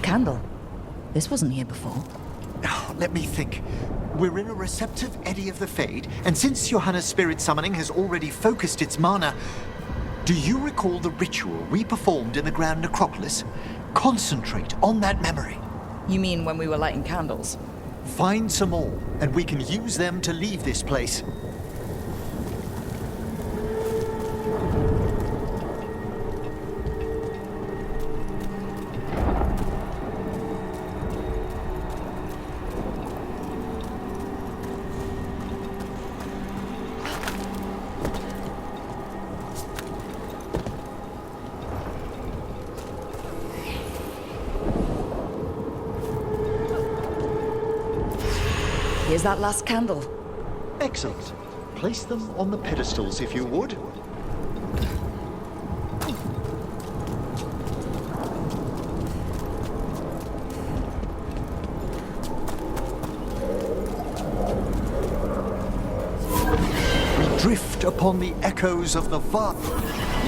candle. This wasn't here before. Oh, let me think. We're in a receptive eddy of the Fade, and since Johanna's spirit summoning has already focused its mana, do you recall the ritual we performed in the Grand Necropolis? Concentrate on that memory. You mean when we were lighting candles? Find some more, and we can use them to leave this place. Here's that last candle. Excellent. Place them on the pedestals, if you would. We drift upon the echoes of the Vatn.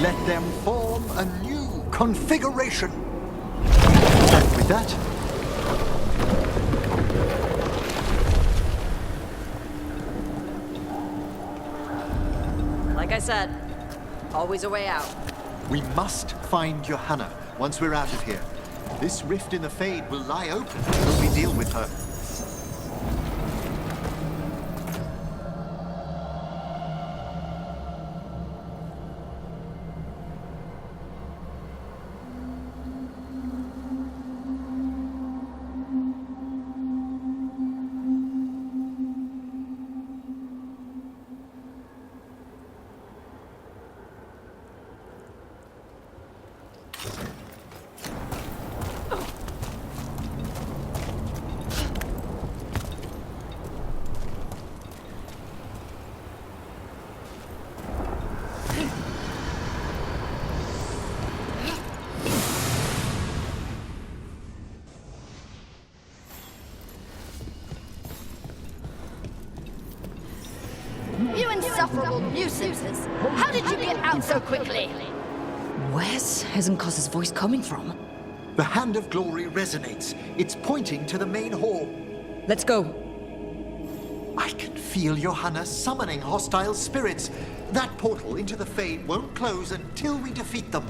Let them form a new configuration. And with that, like I said, always a way out. we must find Johanna once we're out of here. This rift in the Fade will lie open until we deal with her. You insufferable nuisances! How did you get out so quickly? Where's Hezenkos's voice coming from? The Hand of Glory resonates. It's pointing to the main hall. Let's go. I can feel Johanna summoning hostile spirits. That portal into the Fade won't close until we defeat them.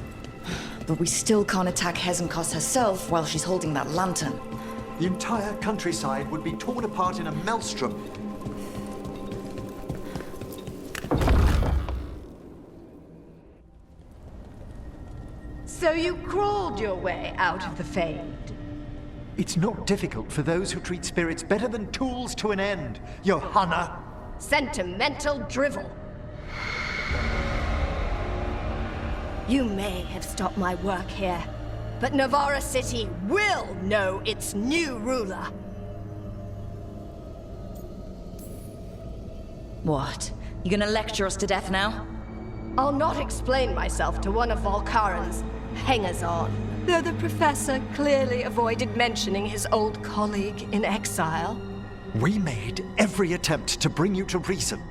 But we still can't attack Hezenkos herself while she's holding that lantern. The entire countryside would be torn apart in a maelstrom. So you crawled your way out of the Fade? It's not difficult for those who treat spirits better than tools to an end, Johanna. Sentimental drivel. You may have stopped my work here, but Navarra City will know its new ruler. What? You gonna lecture us to death now? I'll not explain myself to one of Volkaran's hangers-on, though the professor clearly avoided mentioning his old colleague in exile. We made every attempt to bring you to reason.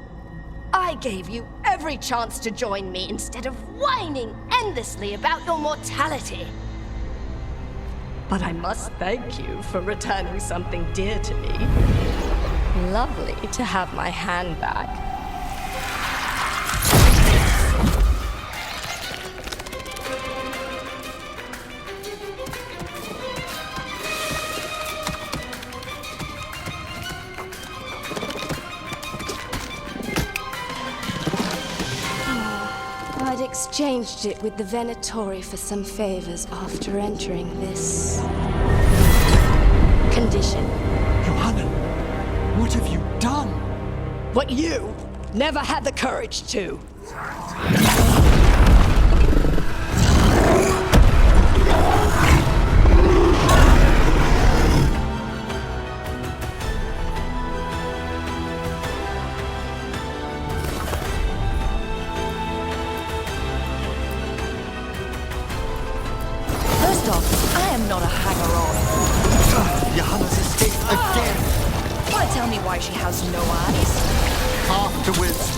I gave you every chance to join me instead of whining endlessly about your mortality. But I must thank you for returning something dear to me. Lovely to have my hand back. I'd exchanged it with the Venatori for some favors after entering this condition. Johanna, what have you done? What you never had the courage to. I am not a hanger-on. Johanna's escaped again. Wanna tell me why she has no eyes? Afterwards,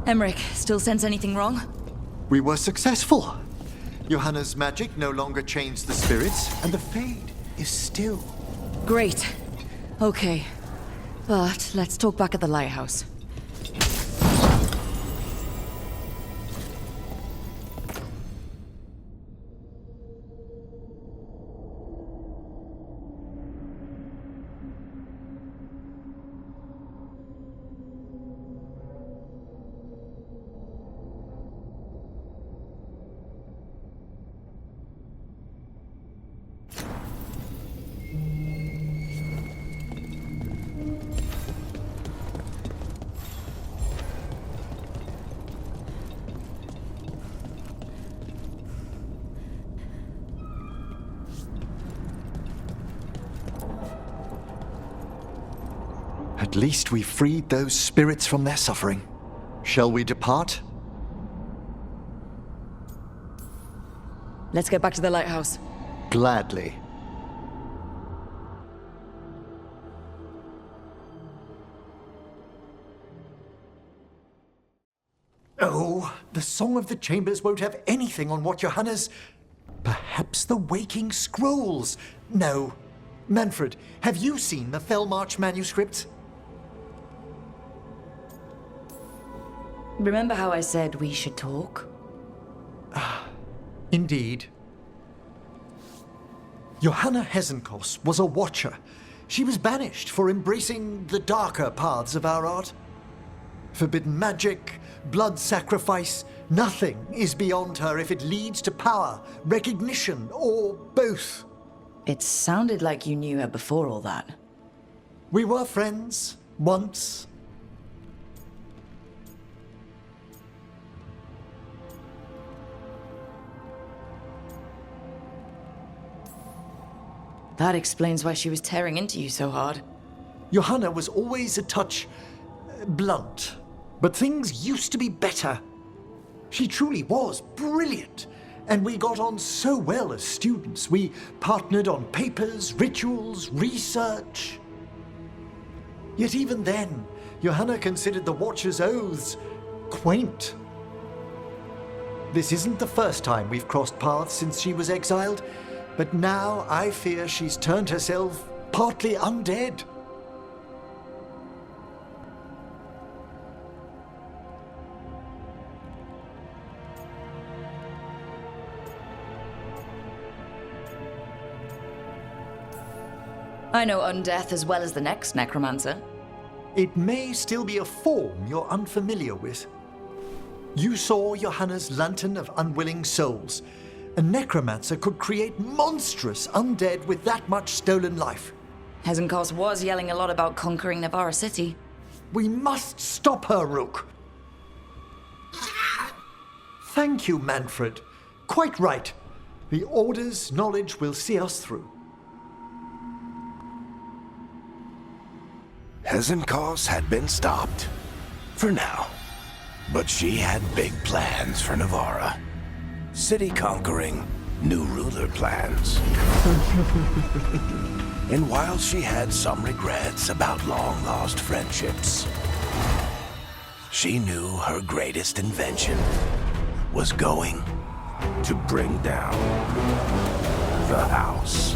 Emmerich, still sense anything wrong? We were successful. Johanna's magic no longer changed the spirits, and the Fade is still. Great. Okay. But let's talk back at the lighthouse. At least we freed those spirits from their suffering. Shall we depart? Let's get back to the lighthouse. Gladly. Oh, the Song of the Chambers won't have anything on what Johanna's... Perhaps the Waking Scrolls? No. Manfred, have you seen the Fellmarch manuscript? Remember how I said we should talk? Indeed. Johanna Hesenkos was a watcher. She was banished for embracing the darker paths of our art. Forbidden magic, blood sacrifice, nothing is beyond her if it leads to power, recognition, or both. It sounded like you knew her before all that. We were friends, once. That explains why she was tearing into you so hard. Johanna was always a touch blunt, but things used to be better. She truly was brilliant, and we got on so well as students. We partnered on papers, rituals, research. Yet even then, Johanna considered the Watcher's oaths quaint. This isn't the first time we've crossed paths since she was exiled, but now I fear she's turned herself partly undead. I know Undeath as well as the next necromancer. It may still be a form you're unfamiliar with. You saw Johanna's Lantern of Unwilling Souls. A necromancer could create monstrous undead with that much stolen life. Hesenkos was yelling a lot about conquering Navarra City. We must stop her, Rook. Thank you, Manfred. Quite right. The Order's knowledge will see us through. Hesenkos had been stopped. For now. But she had big plans for Navarra. City conquering, new ruler plans. And while she had some regrets about long-lost friendships, she knew her greatest invention was going to bring down the house.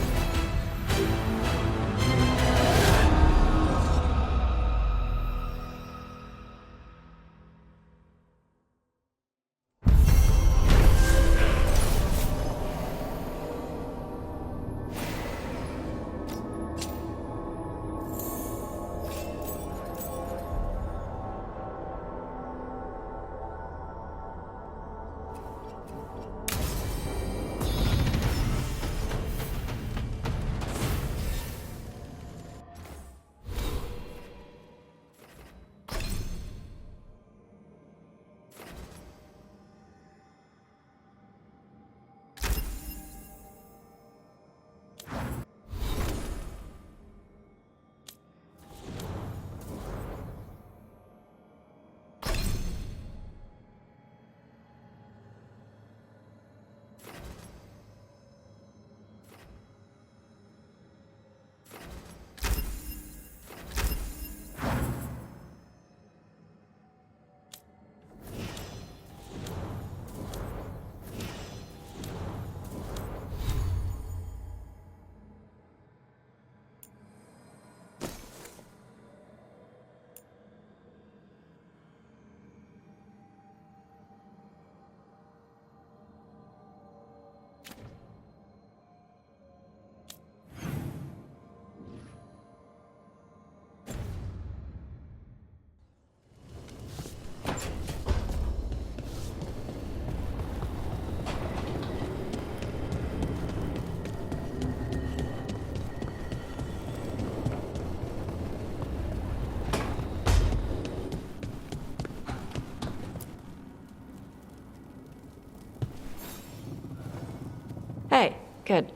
Good.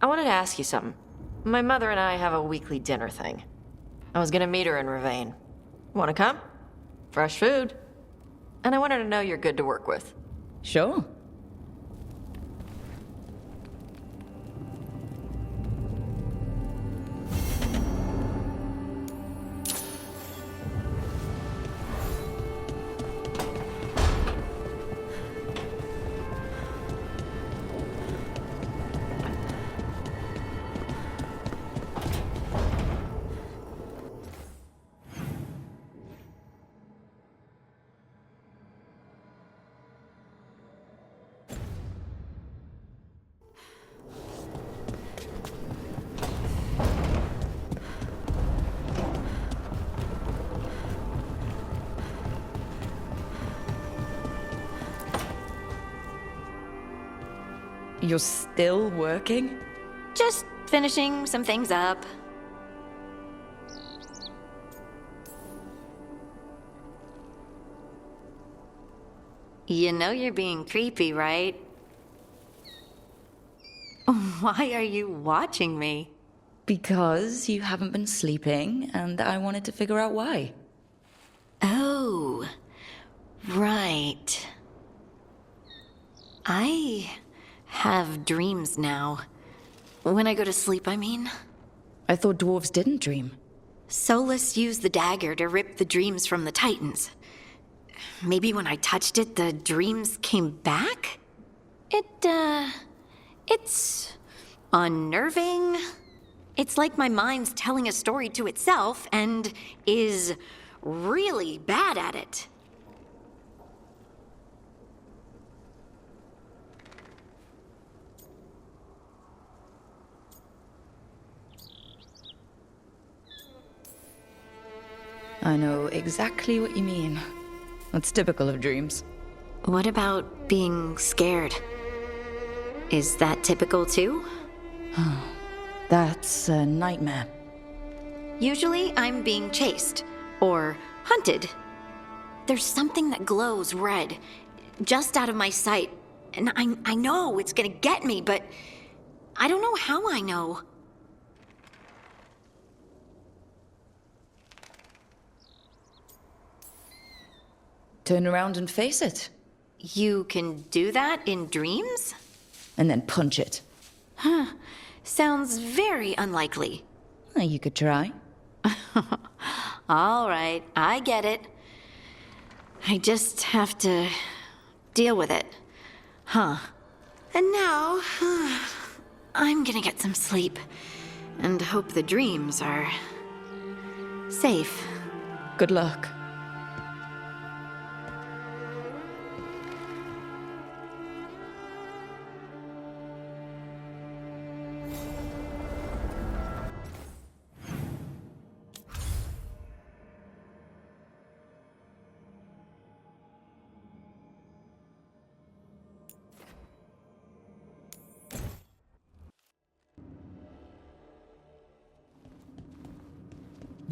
I wanted to ask you something. My mother and I have a weekly dinner thing. I was gonna meet her in Ravane. Wanna come? Fresh food. And I want her to know you're good to work with. Sure. You're still working? Just finishing some things up. You know you're being creepy, right? Why are you watching me? Because you haven't been sleeping, and I wanted to figure out why. Oh, right. I have dreams now. When I go to sleep, I mean. I thought dwarves didn't dream. Solus used the dagger to rip the dreams from the Titans. Maybe when I touched it, the dreams came back? It's unnerving. It's like my mind's telling a story to itself and is really bad at it. I know exactly what you mean. That's typical of dreams. What about being scared? Is that typical too? That's a nightmare. Usually I'm being chased or hunted. There's something that glows red, just out of my sight, and I know it's gonna get me, but I don't know how I know. Turn around and face it. You can do that in dreams? And then punch it. Sounds very unlikely. You could try. All right, I get it. I just have to deal with it. Huh. And now, I'm gonna get some sleep and hope the dreams are safe. Good luck.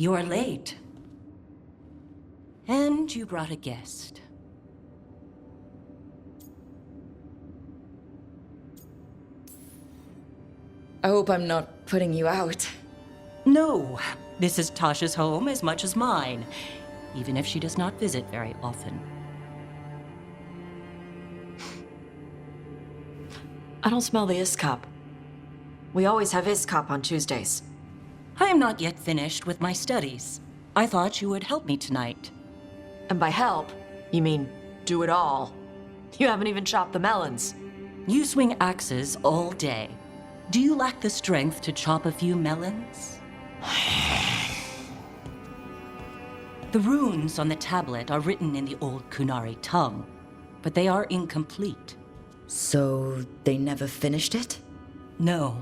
You're late. And you brought a guest. I hope I'm not putting you out. No, this is Tasha's home as much as mine, even if she does not visit very often. I don't smell the Iskop. We always have Iskop on Tuesdays. I am not yet finished with my studies. I thought you would help me tonight. And by help, you mean do it all. You haven't even chopped the melons. You swing axes all day. Do you lack the strength to chop a few melons? The runes on the tablet are written in the old Kunari tongue, but they are incomplete. So they never finished it? No.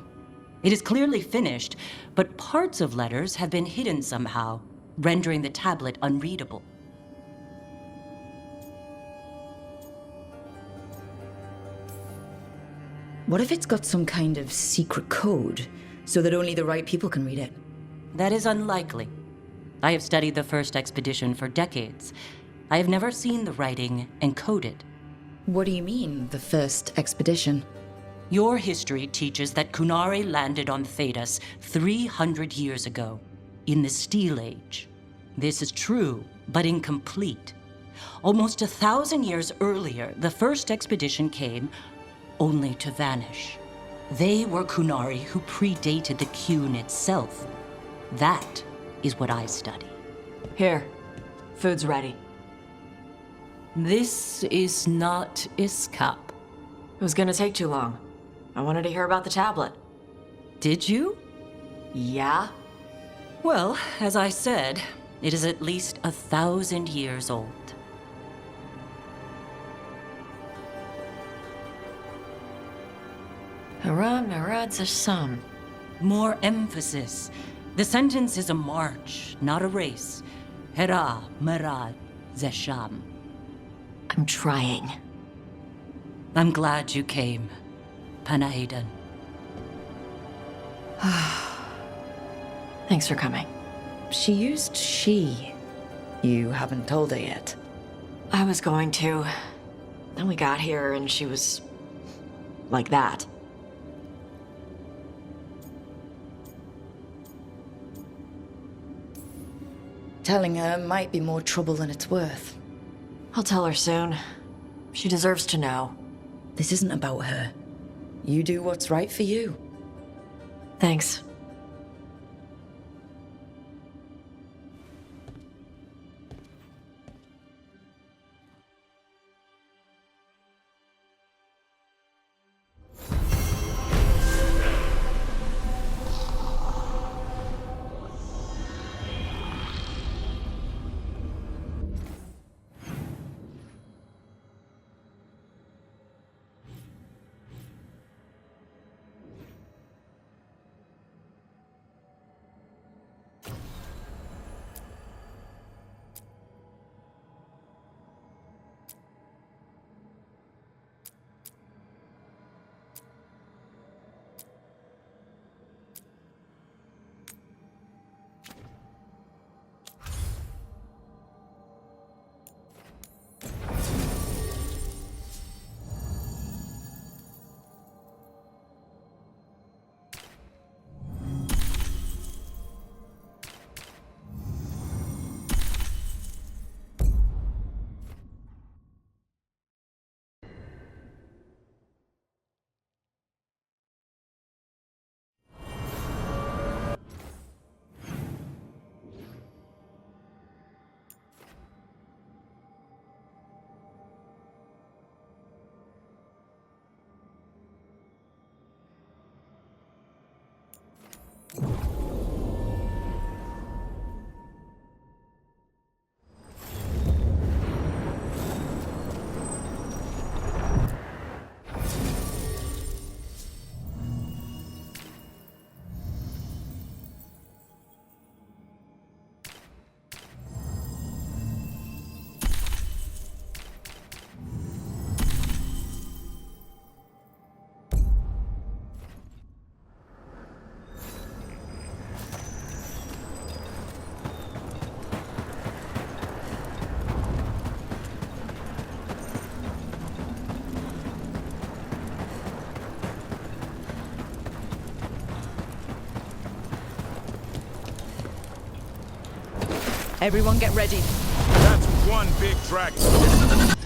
It is clearly finished, but parts of letters have been hidden somehow, rendering the tablet unreadable. What if it's got some kind of secret code, so that only the right people can read it? That is unlikely. I have studied the first expedition for decades. I have never seen the writing encoded. What do you mean, the first expedition? Your history teaches that Kunari landed on Thedas 300 years ago, in the Steel Age. This is true, but incomplete. Almost 1,000 years earlier, the first expedition came only to vanish. They were Kunari who predated the Qun itself. That is what I study. Here, food's ready. This is not Iskap. It was gonna take too long. I wanted to hear about the tablet. Did you? Yeah? Well, as I said, it is at least 1,000 years old. Hurrah, Marad Zasham. More emphasis. The sentence is a march, not a race. Hera, Marad, Zesham. I'm trying. I'm glad you came, Panaidan. Thanks for coming. She used she. You haven't told her yet. I was going to. Then we got here and she was... like that. Telling her might be more trouble than it's worth. I'll tell her soon. She deserves to know. This isn't about her. You do what's right for you. Thanks. Everyone get ready. That's one big dragon.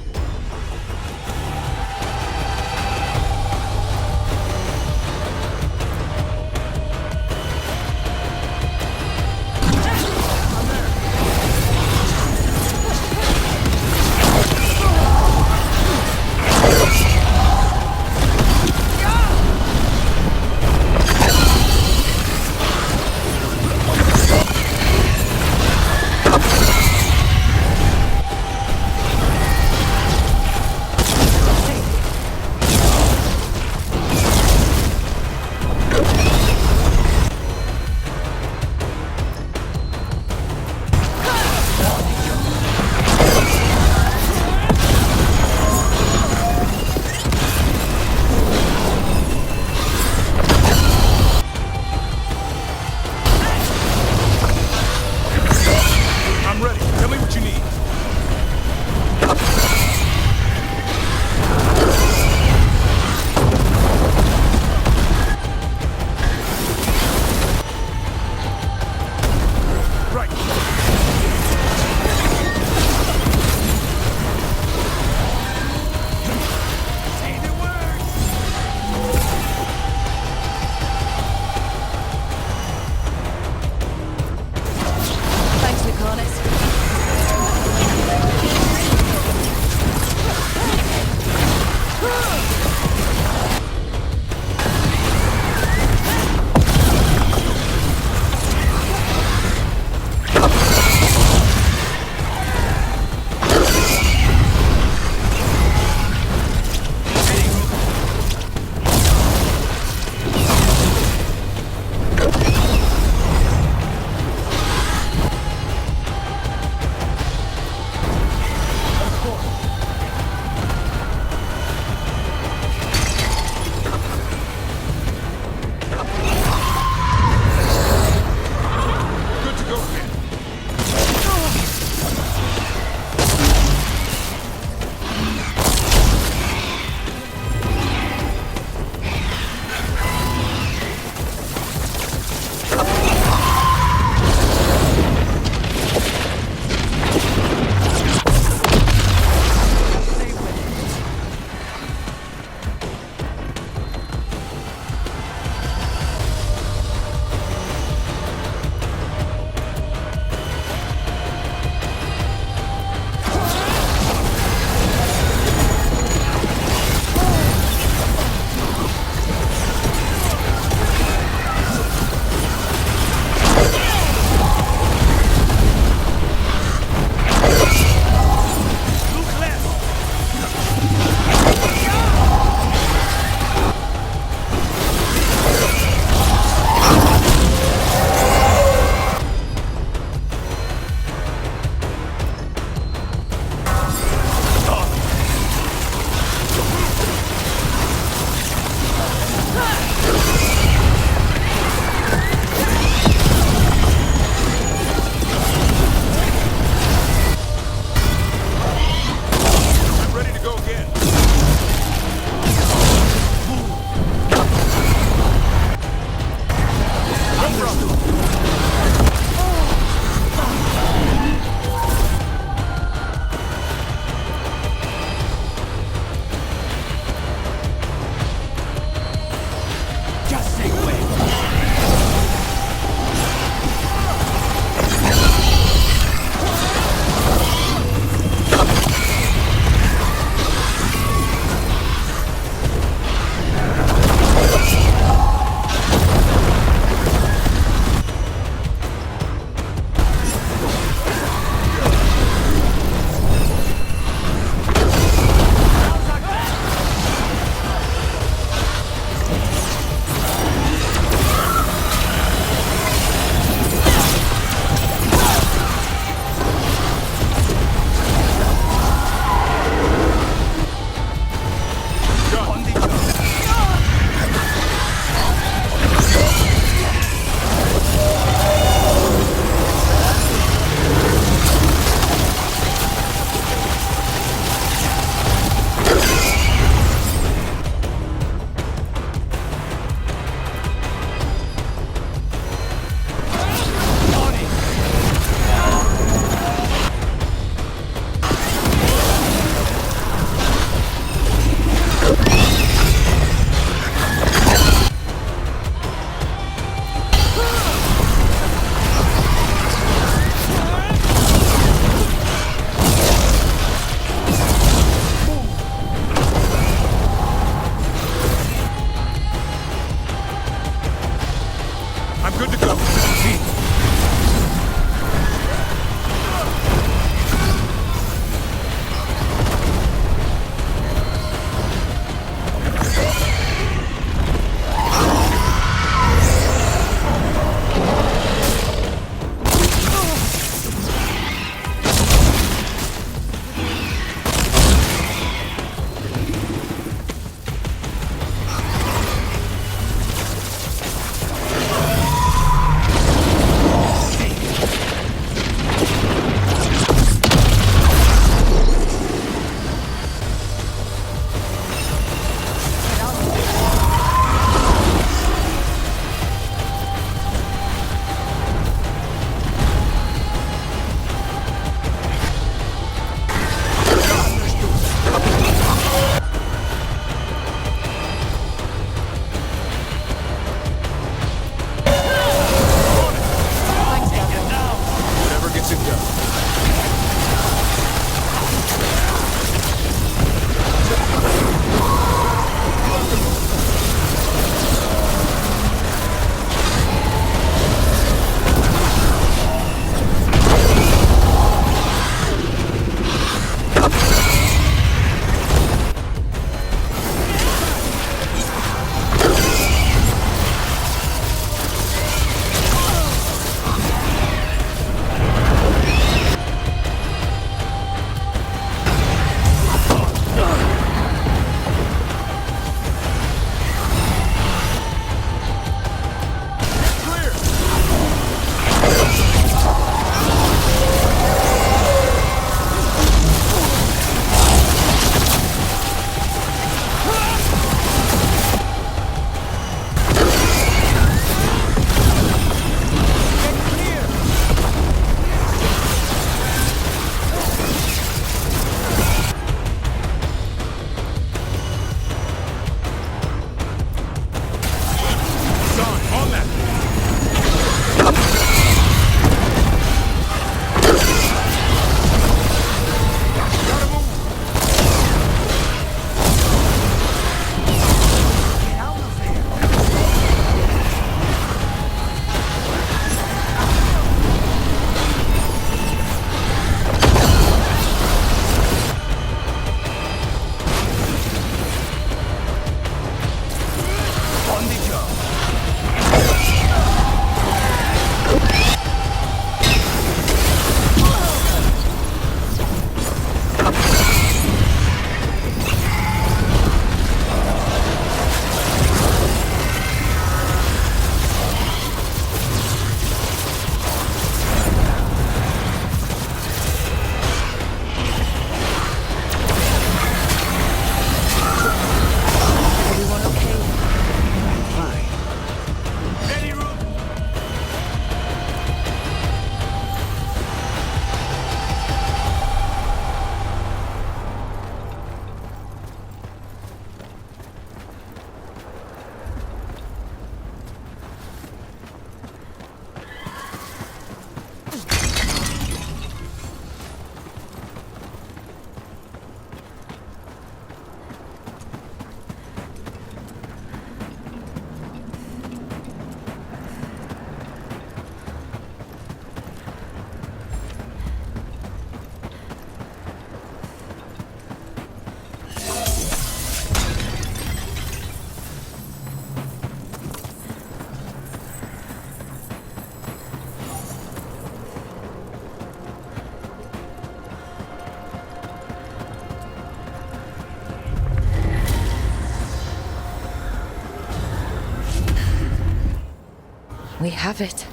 We have it.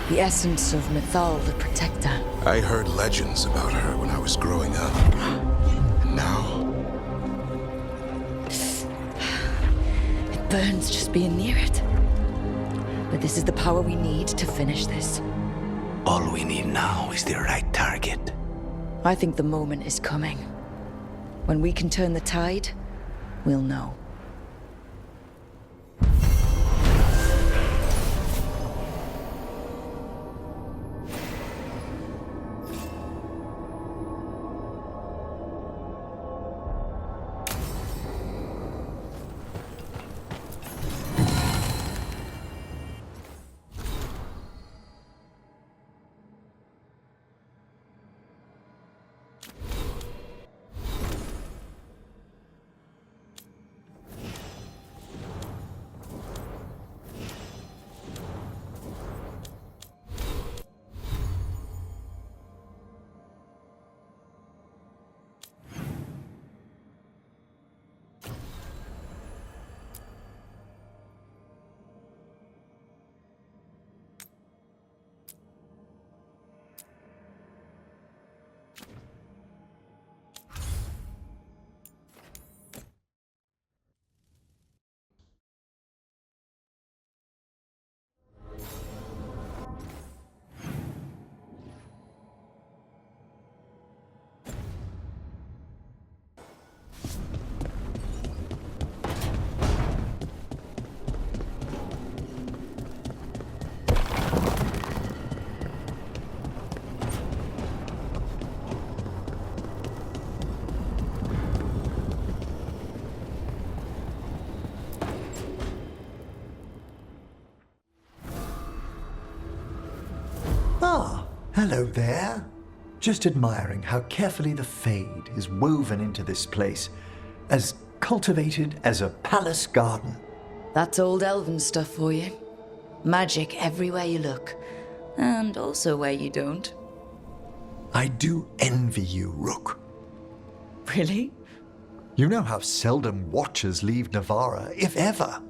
The essence of Mythal, the Protector. I heard legends about her when I was growing up. And now... It burns just being near it. But this is the power we need to finish this. All we need now is the right target. I think the moment is coming. When we can turn the tide, we'll know. Ah, hello there. Just admiring how carefully the Fade is woven into this place, as cultivated as a palace garden. That's old elven stuff for you. Magic everywhere you look, and also where you don't. I do envy you, Rook. Really? You know how seldom watchers leave Navarra, if ever.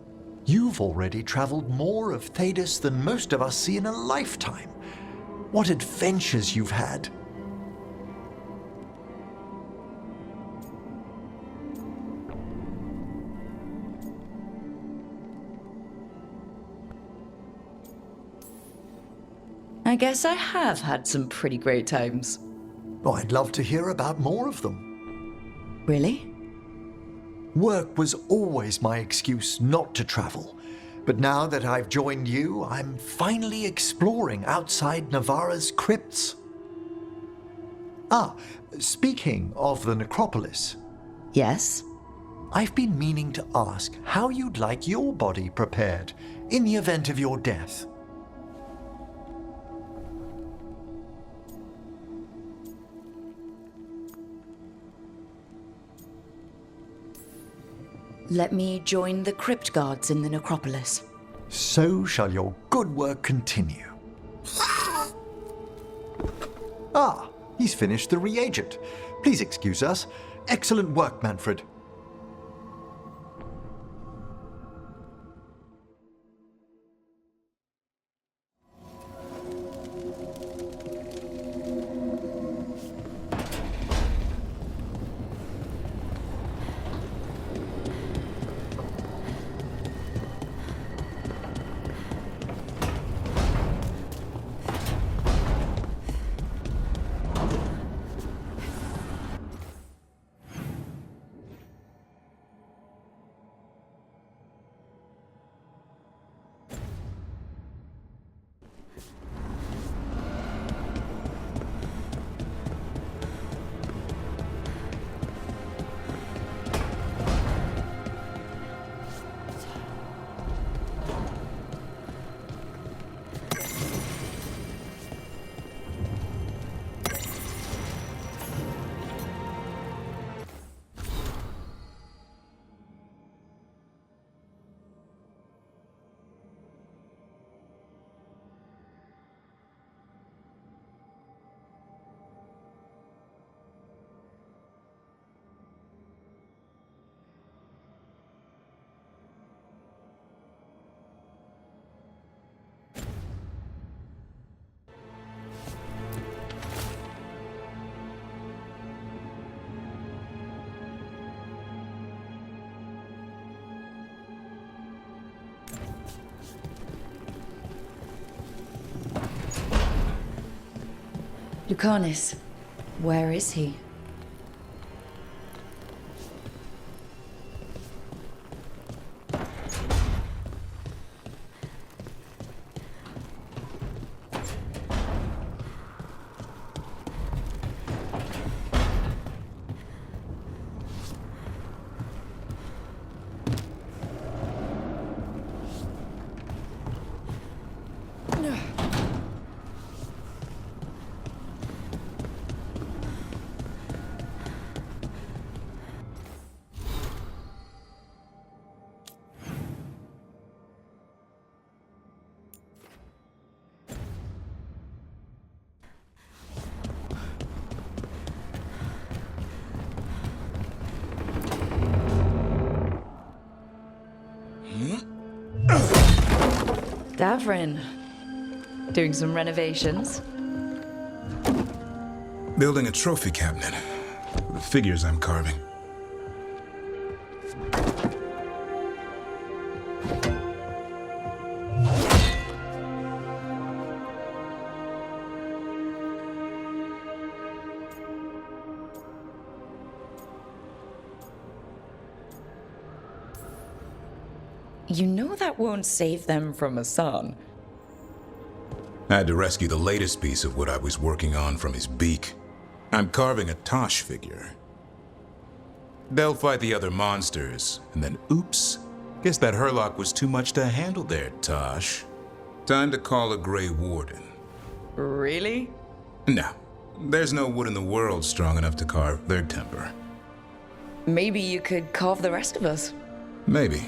You've already traveled more of Thedas than most of us see in a lifetime. What adventures you've had. I guess I have had some pretty great times. Oh, I'd love to hear about more of them. Really? Work was always my excuse not to travel. But now that I've joined you, I'm finally exploring outside Navarra's crypts. Ah, speaking of the necropolis. Yes? I've been meaning to ask how you'd like your body prepared in the event of your death. Let me join the crypt guards in the necropolis. So shall your good work continue. Ah, he's finished the reagent. Please excuse us. Excellent work, Manfred. Lucanis, where is he? Davrin, doing some renovations? Building a trophy cabinet. The figures I'm carving. You know that won't save them from a son. I had to rescue the latest piece of what I was working on from his beak. I'm carving a Taаш figure. They'll fight the other monsters, and then oops. Guess that Herlock was too much to handle there, Taаш. Time to call a Grey Warden. Really? No. There's no wood in the world strong enough to carve their temper. Maybe you could carve the rest of us. Maybe.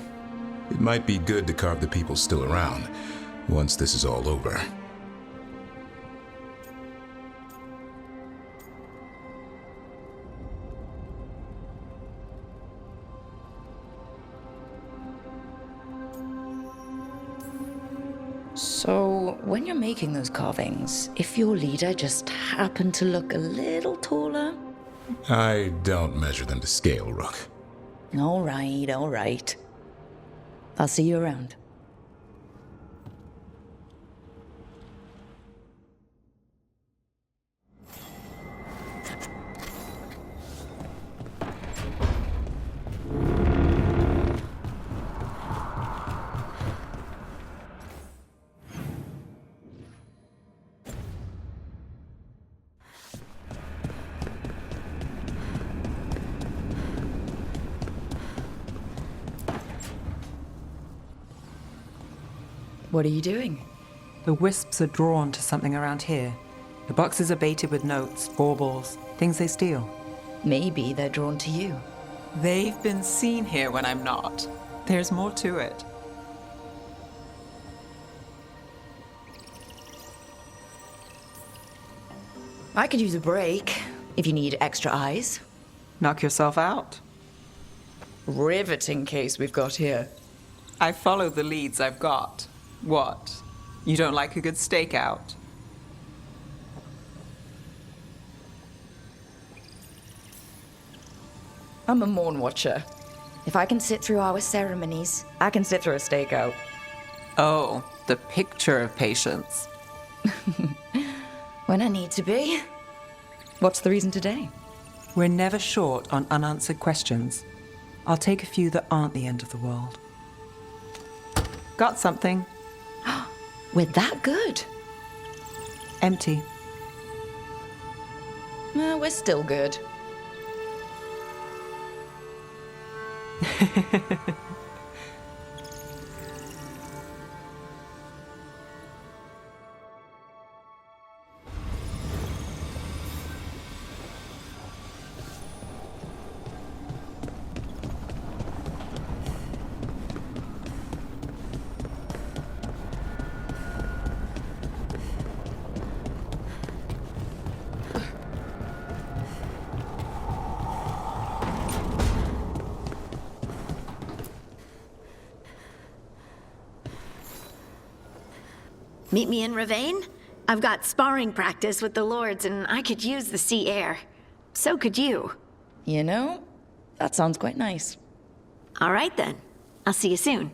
It might be good to carve the people still around, once this is all over. So, when you're making those carvings, if your leader just happened to look a little taller? I don't measure them to scale, Rook. All right, all right. I'll see you around. What are you doing? The wisps are drawn to something around here. The boxes are baited with notes, baubles, things they steal. Maybe they're drawn to you. They've been seen here when I'm not. There's more to it. I could use a break, if you need extra eyes. Knock yourself out. Riveting case we've got here. I follow the leads I've got. What? You don't like a good stakeout? I'm a Morn Watcher. If I can sit through our ceremonies, I can sit through a stakeout. Oh, the picture of patience. When I need to be. What's the reason today? We're never short on unanswered questions. I'll take a few that aren't the end of the world. Got something. We're that good. Empty. We're still good. Meet me in Ravane? I've got sparring practice with the lords and I could use the sea air. So could you. You know, that sounds quite nice. All right then. I'll see you soon.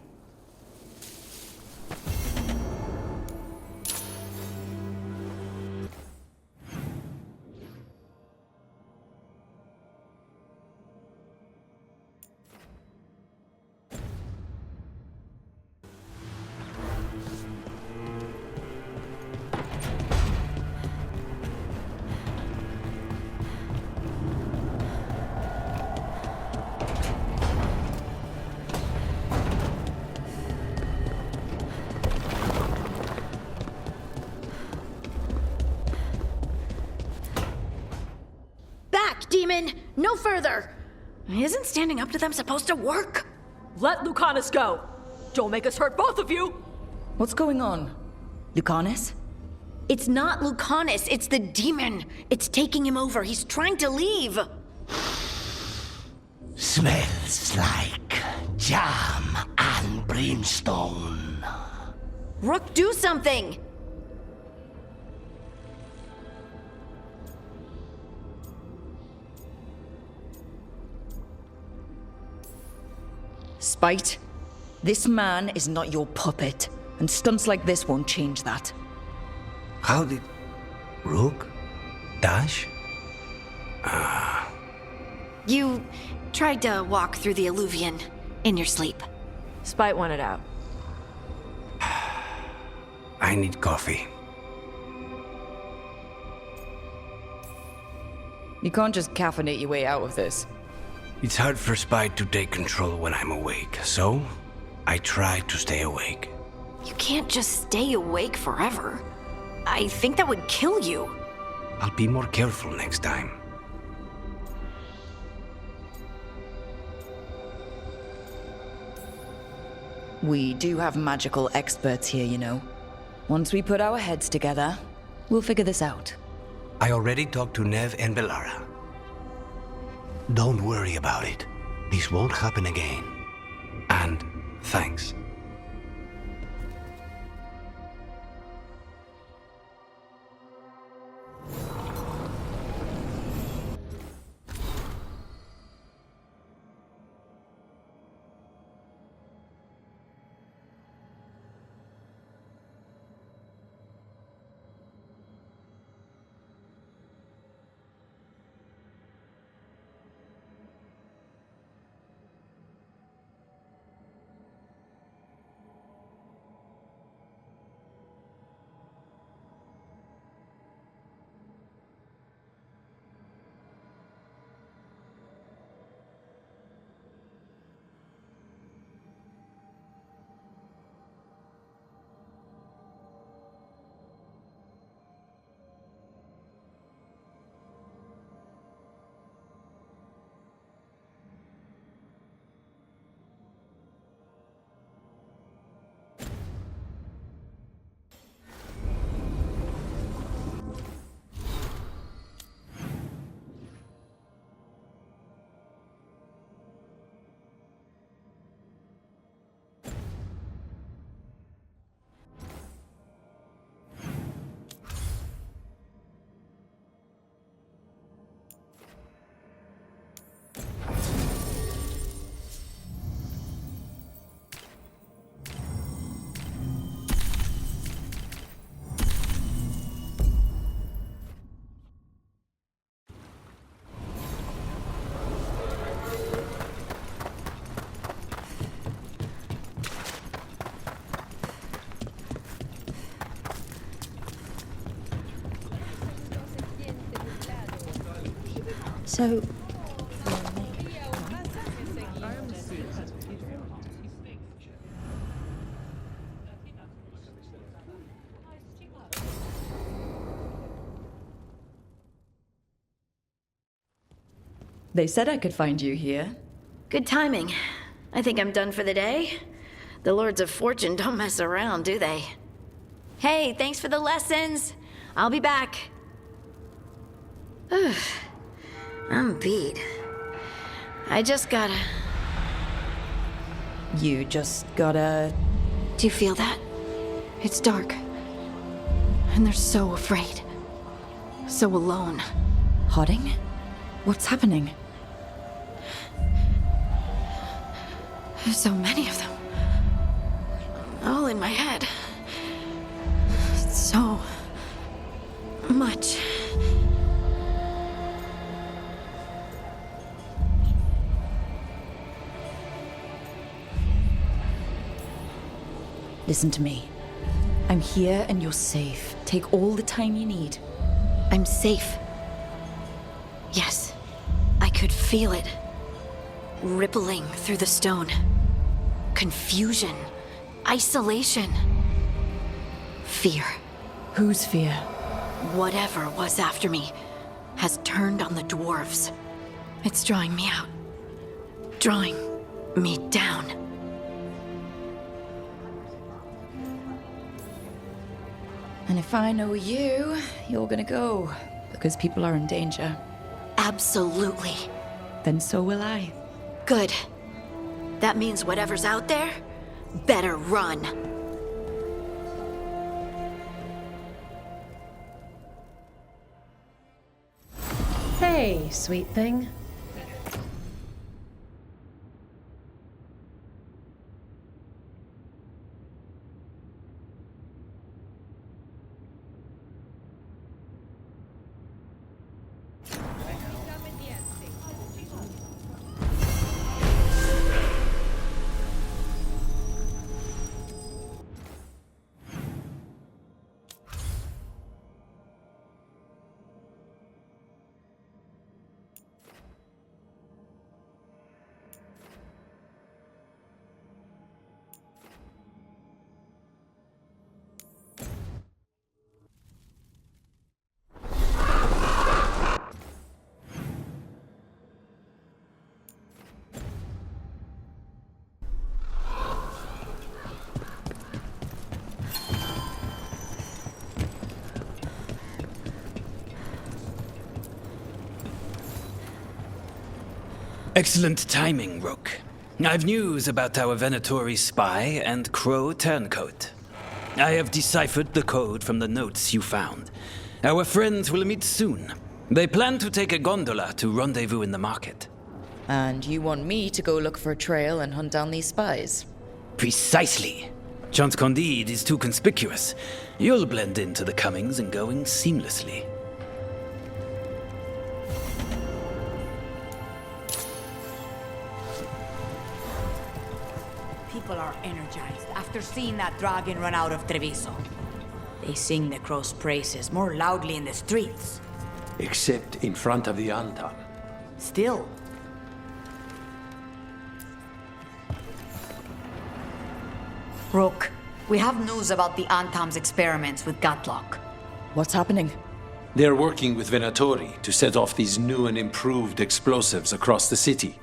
no further. Isn't standing up to them supposed to work? Let Lucanus go. Don't make us hurt both of you. What's going on? Lucanus? It's not Lucanus, it's the demon. It's taking him over. He's trying to leave. Smells like jam and brimstone. Rook, do something! Spite, this man is not your puppet, and stunts like this won't change that. How did... Rook? Tash? You tried to walk through the Alluvion in your sleep. Spite wanted out. I need coffee. You can't just caffeinate your way out of this. It's hard for Spite to take control when I'm awake, so I try to stay awake. You can't just stay awake forever. I think that would kill you. I'll be more careful next time. We do have magical experts here, you know. Once we put our heads together, we'll figure this out. I already talked to Nev and Bellara. Don't worry about it. This won't happen again. And thanks. So... They said I could find you here. Good timing. I think I'm done for the day. The Lords of Fortune don't mess around, do they? Hey, thanks for the lessons. I'll be back. Ugh. I'm beat. I just gotta... You just gotta... Do you feel that? It's dark. And they're so afraid. So alone. Hodding? What's happening? There's so many of them. All in my head. So... much. Listen to me. I'm here and you're safe. Take all the time you need. I'm safe. Yes. I could feel it. Rippling through the stone. Confusion. Isolation. Fear. Whose fear? Whatever was after me has turned on the dwarves. It's drawing me out. Drawing me down. And if I know you, you're gonna go. Because people are in danger. Absolutely. Then so will I. Good. That means whatever's out there better run. Hey, sweet thing. Excellent timing, Rook. I've news about our Venatori spy and Crow turncoat. I have deciphered the code from the notes you found. Our friends will meet soon. They plan to take a gondola to rendezvous in the market. And you want me to go look for a trail and hunt down these spies? Precisely. Chance Candide is too conspicuous. You'll blend into the comings and goings seamlessly. People are energized after seeing that dragon run out of Treviso. They sing the crow's praises more loudly in the streets. Except in front of the Antam. Still. Rook, we have news about the Antam's experiments with Gatlock. What's happening? They're working with Venatori to set off these new and improved explosives across the city.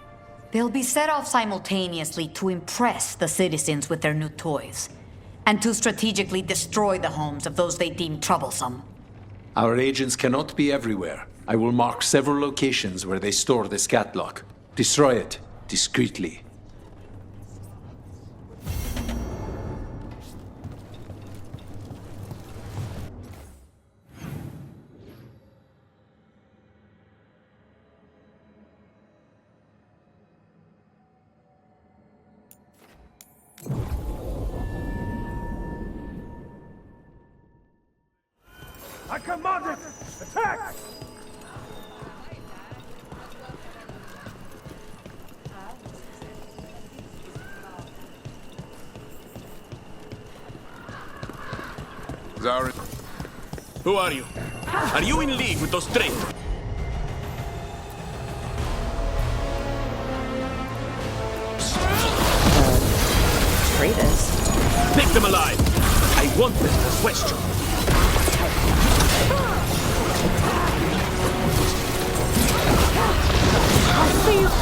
They'll be set off simultaneously to impress the citizens with their new toys, and to strategically destroy the homes of those they deem troublesome. Our agents cannot be everywhere. I will mark several locations where they store this Gatlock. Destroy it, discreetly. I command it! Attack! Zara. Who are you? Are you in league with those traitors? Traitors? Take them alive! I want them to question. Please!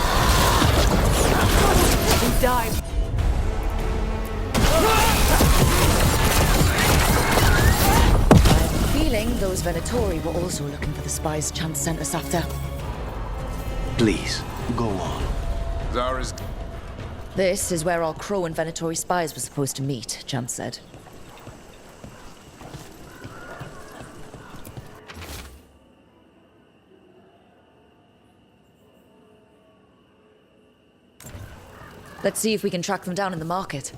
We died. I have a feeling those Venatori were also looking for the spies Chance sent us after. Please, go on. Zara's... This is where all Crow and Venatori spies were supposed to meet, Chance said. Let's see if we can track them down in the market.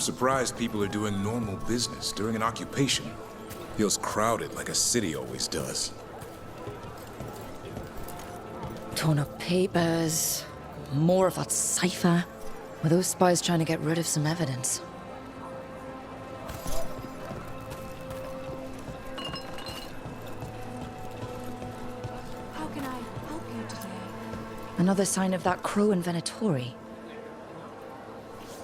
I'm surprised people are doing normal business during an occupation. Feels crowded like a city always does. Torn up papers, more of that cipher. Were those spies trying to get rid of some evidence? How can I help you today? Another sign of that crow in Venatori.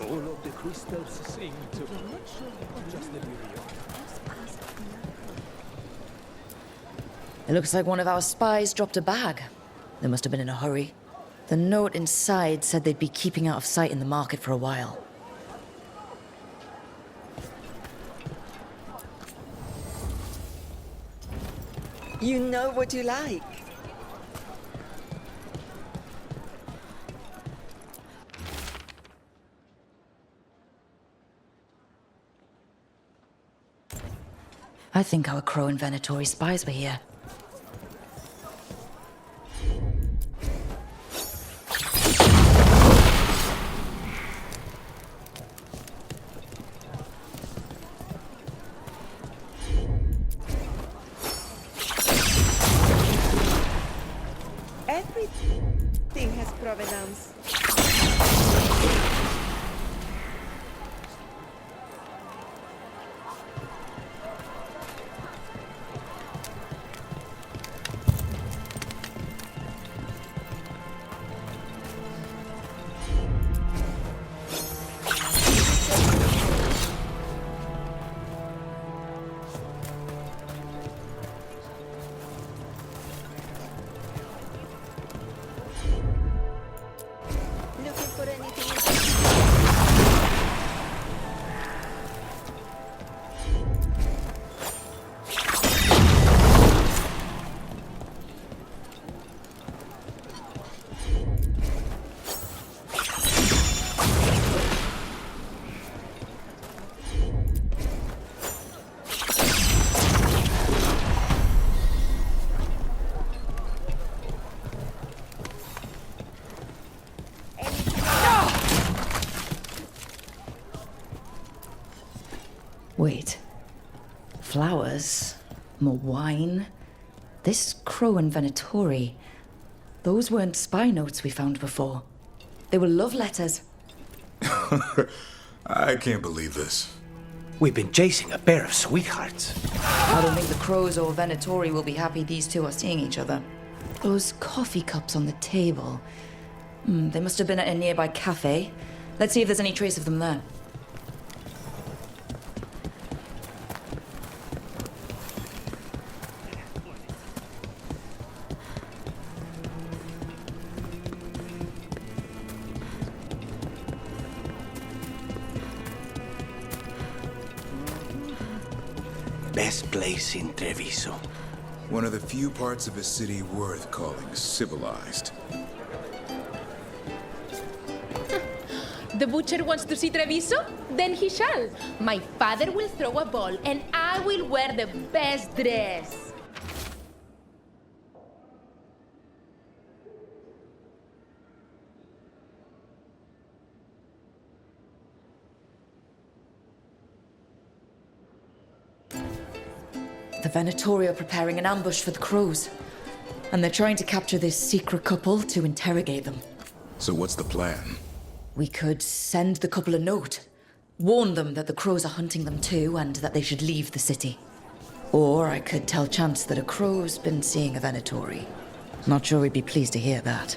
All of the crystals sing to just the It looks like one of our spies dropped a bag. They must have been in a hurry. The note inside said they'd be keeping out of sight in the market for a while. You know what you like. I think our crow and Venatori spies were here. Everything has provenance. Wait. Flowers? More wine? This crow and Venatori. Those weren't spy notes we found before. They were love letters. I can't believe this. We've been chasing a pair of sweethearts. I don't think the crows or Venatori will be happy these two are seeing each other. Those coffee cups on the table. They must have been at a nearby cafe. Let's see if there's any trace of them there. Best place in Treviso. One of the few parts of a city worth calling civilized. The butcher wants to see Treviso? Then he shall. My father will throw a ball, and I will wear the best dress. The Venatori are preparing an ambush for the crows. And they're trying to capture this secret couple to interrogate them. So what's the plan? We could send the couple a note. Warn them that the crows are hunting them too and that they should leave the city. Or I could tell Chance that a crow's been seeing a Venatori. Not sure he'd be pleased to hear that.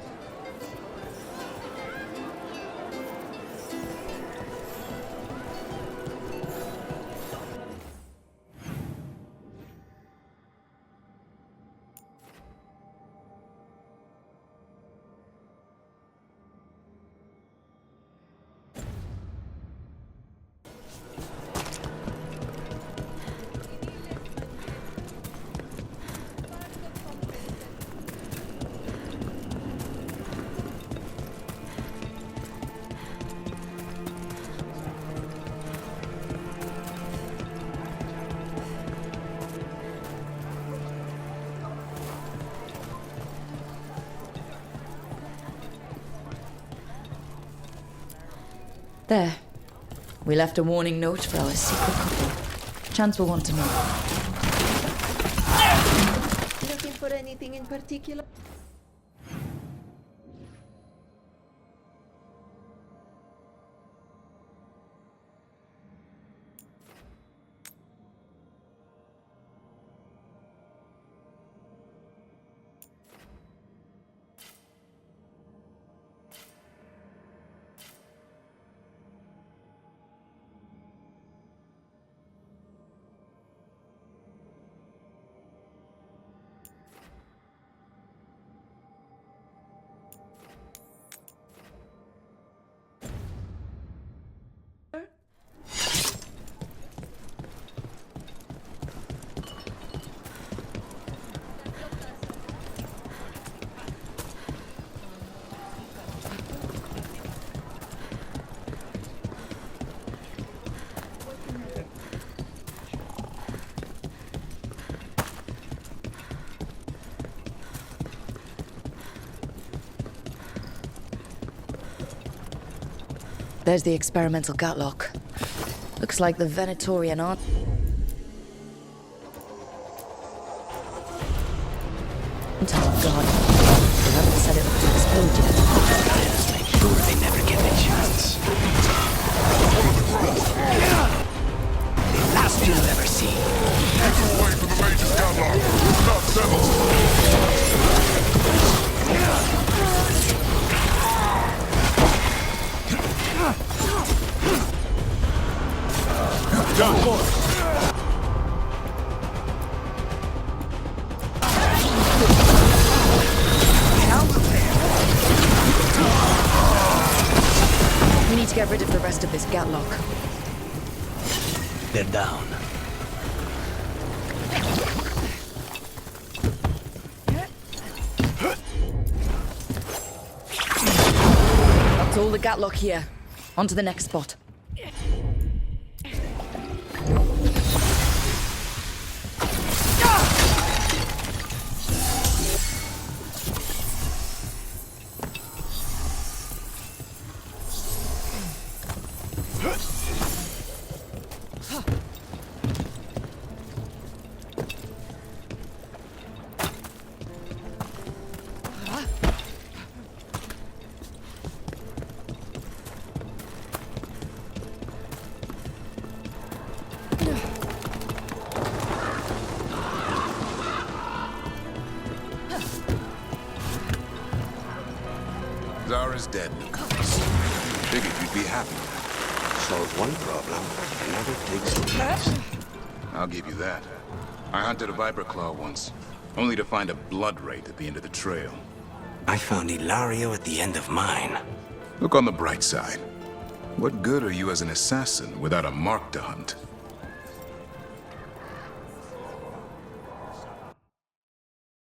There. We left a warning note for our secret couple. Chance will want to know. Looking for anything in particular? There's the experimental gatlock. Looks like the Venatorian art. Oh god. They haven't set it up to explode yet. Let's make sure they never get the chance. The last you'll ever see. Make your way for the major gatlock. Not settled. John, boy. We need to get rid of the rest of this gatlock. They're down. That's all the gatlock here. On to the next spot. Zara's dead, Lucas. Figured you'd be happy. Solve one problem, another takes the next. I'll give you that. I hunted a viper claw once, only to find a blood wraith at the end of the trail. I found Ilario at the end of mine. Look on the bright side. What good are you as an assassin without a mark to hunt?